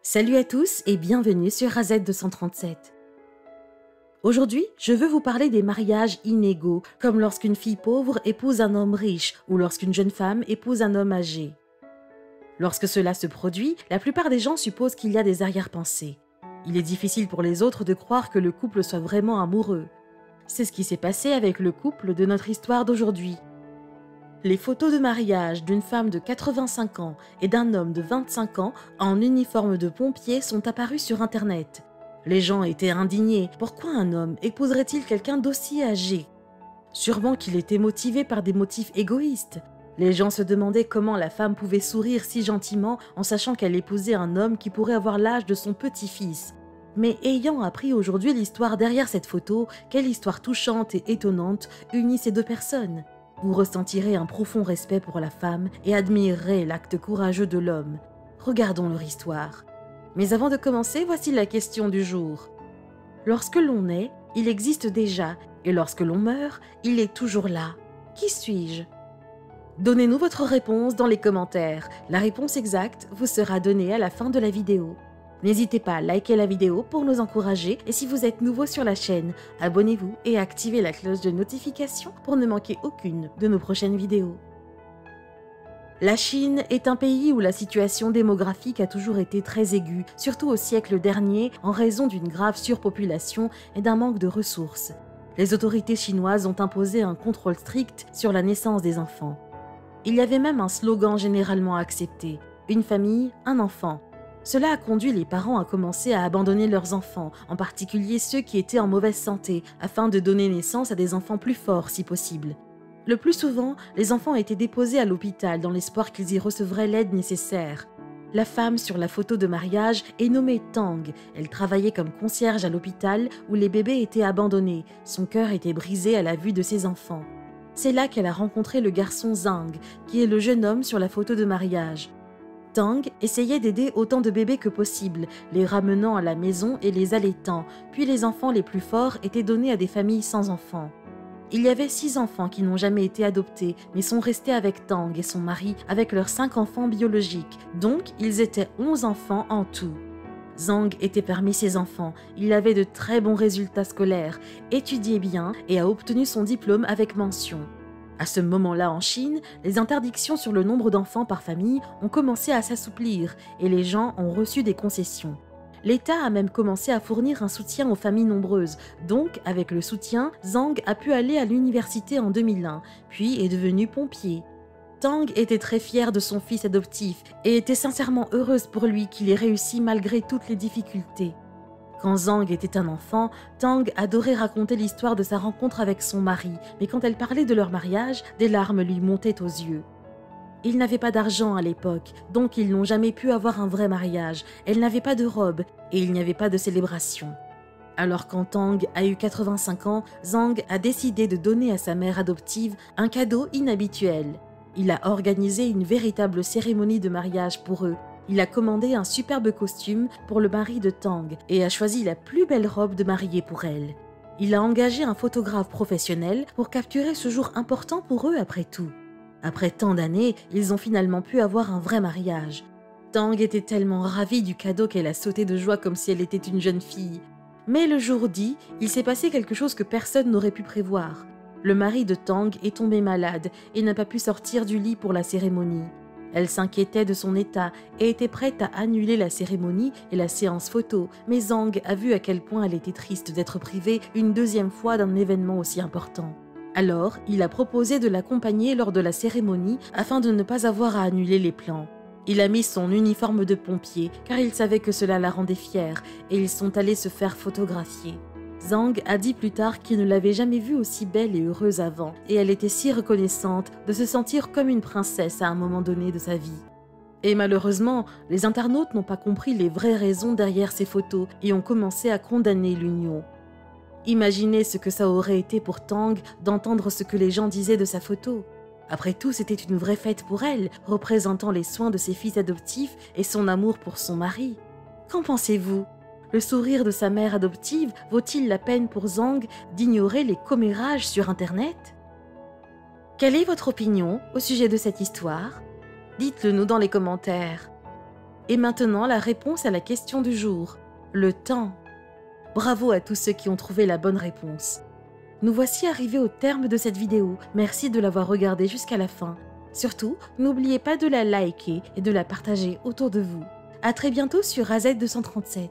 Salut à tous et bienvenue sur AZ237. Aujourd'hui, je veux vous parler des mariages inégaux, comme lorsqu'une fille pauvre épouse un homme riche ou lorsqu'une jeune femme épouse un homme âgé. Lorsque cela se produit, la plupart des gens supposent qu'il y a des arrière-pensées. Il est difficile pour les autres de croire que le couple soit vraiment amoureux. C'est ce qui s'est passé avec le couple de notre histoire d'aujourd'hui. Les photos de mariage d'une femme de 85 ans et d'un homme de 25 ans en uniforme de pompier sont apparues sur Internet. Les gens étaient indignés. Pourquoi un homme épouserait-il quelqu'un d'aussi âgé? Sûrement qu'il était motivé par des motifs égoïstes. Les gens se demandaient comment la femme pouvait sourire si gentiment en sachant qu'elle épousait un homme qui pourrait avoir l'âge de son petit-fils. Mais ayant appris aujourd'hui l'histoire derrière cette photo, quelle histoire touchante et étonnante unit ces deux personnes. Vous ressentirez un profond respect pour la femme et admirerez l'acte courageux de l'homme. Regardons leur histoire. Mais avant de commencer, voici la question du jour. Lorsque l'on naît, il existe déjà, et lorsque l'on meurt, il est toujours là. Qui suis-je? Donnez-nous votre réponse dans les commentaires. La réponse exacte vous sera donnée à la fin de la vidéo. N'hésitez pas à liker la vidéo pour nous encourager et si vous êtes nouveau sur la chaîne, abonnez-vous et activez la cloche de notification pour ne manquer aucune de nos prochaines vidéos. La Chine est un pays où la situation démographique a toujours été très aiguë, surtout au siècle dernier en raison d'une grave surpopulation et d'un manque de ressources. Les autorités chinoises ont imposé un contrôle strict sur la naissance des enfants. Il y avait même un slogan généralement accepté « Une famille, un enfant ». Cela a conduit les parents à commencer à abandonner leurs enfants, en particulier ceux qui étaient en mauvaise santé, afin de donner naissance à des enfants plus forts si possible. Le plus souvent, les enfants étaient déposés à l'hôpital dans l'espoir qu'ils y recevraient l'aide nécessaire. La femme sur la photo de mariage est nommée Tang. Elle travaillait comme concierge à l'hôpital où les bébés étaient abandonnés. Son cœur était brisé à la vue de ses enfants. C'est là qu'elle a rencontré le garçon Zhang, qui est le jeune homme sur la photo de mariage. Tang essayait d'aider autant de bébés que possible, les ramenant à la maison et les allaitant, puis les enfants les plus forts étaient donnés à des familles sans enfants. Il y avait 6 enfants qui n'ont jamais été adoptés, mais sont restés avec Tang et son mari avec leurs 5 enfants biologiques, donc ils étaient 11 enfants en tout. Zhang était parmi ces enfants, il avait de très bons résultats scolaires, étudiait bien et a obtenu son diplôme avec mention. À ce moment-là en Chine, les interdictions sur le nombre d'enfants par famille ont commencé à s'assouplir et les gens ont reçu des concessions. L'État a même commencé à fournir un soutien aux familles nombreuses, donc avec le soutien, Zhang a pu aller à l'université en 2001, puis est devenu pompier. Tang était très fière de son fils adoptif et était sincèrement heureuse pour lui qu'il ait réussi malgré toutes les difficultés. Quand Zhang était un enfant, Tang adorait raconter l'histoire de sa rencontre avec son mari, mais quand elle parlait de leur mariage, des larmes lui montaient aux yeux. Ils n'avaient pas d'argent à l'époque, donc ils n'ont jamais pu avoir un vrai mariage. Elle n'avait pas de robe et il n'y avait pas de célébration. Alors quand Tang a eu 85 ans, Zhang a décidé de donner à sa mère adoptive un cadeau inhabituel. Il a organisé une véritable cérémonie de mariage pour eux. Il a commandé un superbe costume pour le mari de Tang et a choisi la plus belle robe de mariée pour elle. Il a engagé un photographe professionnel pour capturer ce jour important pour eux après tout. Après tant d'années, ils ont finalement pu avoir un vrai mariage. Tang était tellement ravie du cadeau qu'elle a sauté de joie comme si elle était une jeune fille. Mais le jour dit, il s'est passé quelque chose que personne n'aurait pu prévoir. Le mari de Tang est tombé malade et n'a pas pu sortir du lit pour la cérémonie. Elle s'inquiétait de son état et était prête à annuler la cérémonie et la séance photo, mais Zhang a vu à quel point elle était triste d'être privée une deuxième fois d'un événement aussi important. Alors, il a proposé de l'accompagner lors de la cérémonie afin de ne pas avoir à annuler les plans. Il a mis son uniforme de pompier car il savait que cela la rendait fière et ils sont allés se faire photographier. Zhang a dit plus tard qu'il ne l'avait jamais vue aussi belle et heureuse avant et elle était si reconnaissante de se sentir comme une princesse à un moment donné de sa vie. Et malheureusement, les internautes n'ont pas compris les vraies raisons derrière ces photos et ont commencé à condamner l'union. Imaginez ce que ça aurait été pour Tang d'entendre ce que les gens disaient de sa photo. Après tout, c'était une vraie fête pour elle, représentant les soins de ses fils adoptifs et son amour pour son mari. Qu'en pensez-vous ? Le sourire de sa mère adoptive vaut-il la peine pour Zhang d'ignorer les commérages sur Internet? Quelle est votre opinion au sujet de cette histoire? Dites-le nous dans les commentaires. Et maintenant, la réponse à la question du jour. Le temps. Bravo à tous ceux qui ont trouvé la bonne réponse. Nous voici arrivés au terme de cette vidéo. Merci de l'avoir regardée jusqu'à la fin. Surtout, n'oubliez pas de la liker et de la partager autour de vous. À très bientôt sur AZ237.